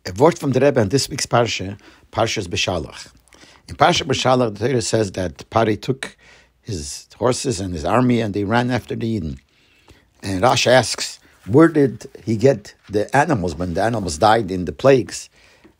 A word from the Rebbe on this week's Parsha, Parshas Beshalach. In Parsha Beshalach, the Torah says that Pari took his horses and his army and they ran after the Eden. And Rashi asks, where did he get the animals when the animals died in the plagues?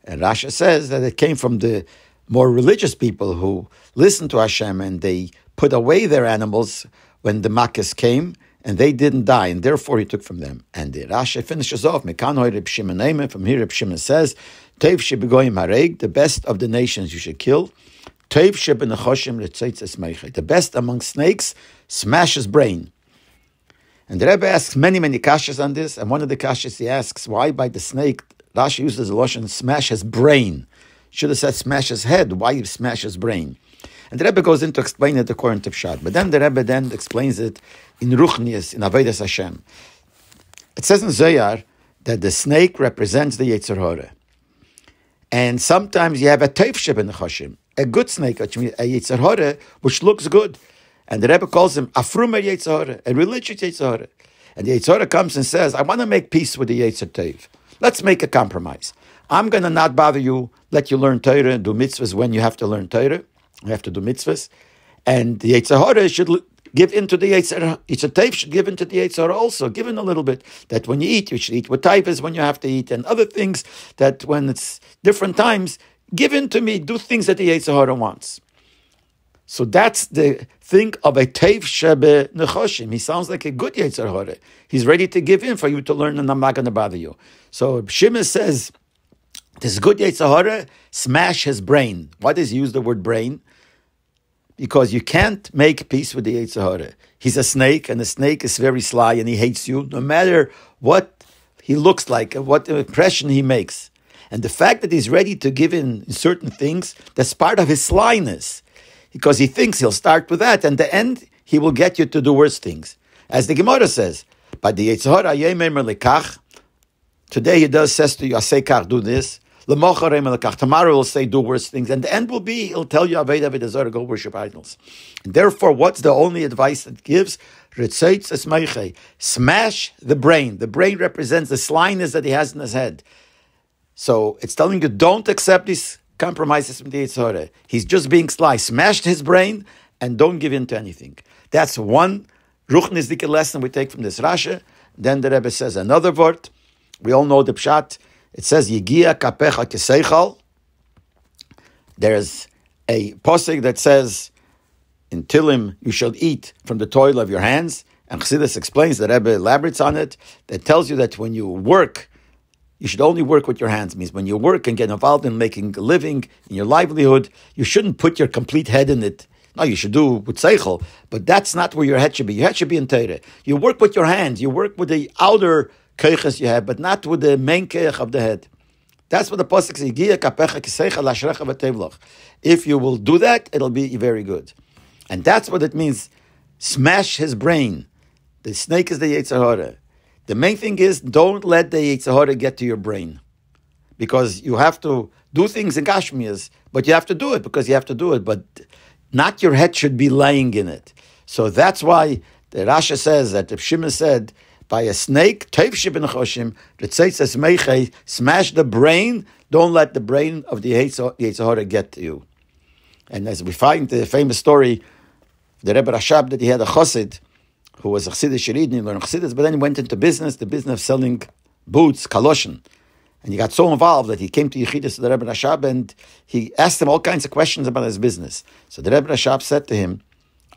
And Rashi says that it came from the more religious people who listened to Hashem and they put away their animals when the Makkahs came and they didn't die, and therefore he took from them. And the Rashi finishes off, from here Reb Shimon says, Teiv shebegoyim hareg, the best of the nations you should kill. Teiv shebenechoshim retzeitzes meichei, the best among snakes, smash his brain. And the Rebbe asks many kashas on this, and one of the kashas he asks, why by the snake, Rashi uses the lotion, smash his brain. Should have said smash his head, why you smash his brain? And the Rebbe goes in to explain it according to Pshat. But then the Rebbe then explains it in Ruchnius, in Avodas Hashem. It says in Zohar that the snake represents the Yetzer Hara. And sometimes you have a Teif Shebenechoshim, a good snake, which means a Yetzer Hara, which looks good. And the Rebbe calls him Afrumer Yetzer Hara, a religious Yetzer Hara. And the Yetzer Hara comes and says, I want to make peace with the Yetzer Teif. Let's make a compromise. I'm going to not bother you, let you learn Torah and do mitzvahs when you have to learn Torah. You have to do mitzvahs. And the Yetzer Hara should give into the Yetzer. Yetzer Teif should give into the Yetzer Hara also. Give in a little bit. That when you eat, you should eat with taivas when you have to eat. And other things that when it's different times, give in to me. Do things that the Yetzer Hara wants. So that's the thing of a Teif Shebe Nechoshim. He sounds like a good Yetzer Hara. He's ready to give in for you to learn and I'm not going to bother you. So Shimon says, this good Yetzer Hara, smash his brain. Why does he use the word brain? Because you can't make peace with the Yetzer Hara. He's a snake, and the snake is very sly, and he hates you, no matter what he looks like, what impression he makes. And the fact that he's ready to give in certain things, that's part of his slyness. Because he thinks he'll start with that, and in the end, he will get you to do worse things. As the Gemara says, by the Yetzer Hara, today he says to you, Asekach, do this. Tomorrow he'll say, do worse things. And the end will be, he'll tell you, go worship idols. And therefore, what's the only advice that gives? Smash the brain. The brain represents the slyness that he has in his head. So it's telling you, don't accept these compromises from the Yetzer Hara. He's just being sly. Smash his brain and don't give in to anything. That's one Ruchnisdike lesson we take from this Rashi. Then the Rebbe says another word. We all know the Pshat. It says, Yigia kapecha keseichal. There's a posik that says, in Tilim, you shall eat from the toil of your hands. And Chassidus explains, the Rebbe elaborates on it, that tells you that when you work, you should only work with your hands. It means when you work and get involved in making a living, in your livelihood, you shouldn't put your complete head in it. No, you should do with seichel, but that's not where your head should be. Your head should be in Torah. You work with your hands. You work with the outer keiches you have, but not with the main keich of the head. That's what the pasuk says. If you will do that, it'll be very good. And that's what it means. Smash his brain. The snake is the Yetzer Hara. The main thing is, don't let the Yetzer Hara get to your brain. Because you have to do things in Gashmias, but you have to do it because you have to do it. But not your head should be lying in it. So that's why the Rashi says that if Shimon said, by a snake, smash the brain, don't let the brain of the Yetzer Hara get to you. And as we find the famous story, the Rebbe Rashab, that he had a chassid who was a Chassidish Yid, and he learned Chassidus, but then he went into the business of selling boots, kaloshin. And he got so involved that he came to Yechidus to the Rebbe Rashab and he asked him all kinds of questions about his business. So the Rebbe Rashab said to him,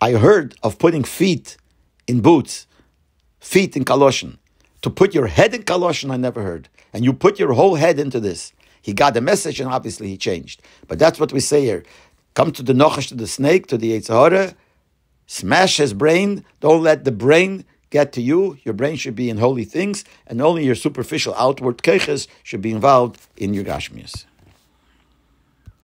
I heard of putting feet in boots, feet in kaloshin. To put your head in kaloshin, I never heard. And you put your whole head into this. He got the message and obviously he changed. But that's what we say here. Come to the nochash, to the snake, to the Yetzer Hara, smash his brain, don't let the brain get to you. Your brain should be in holy things, and only your superficial outward keiches should be involved in your gashmias.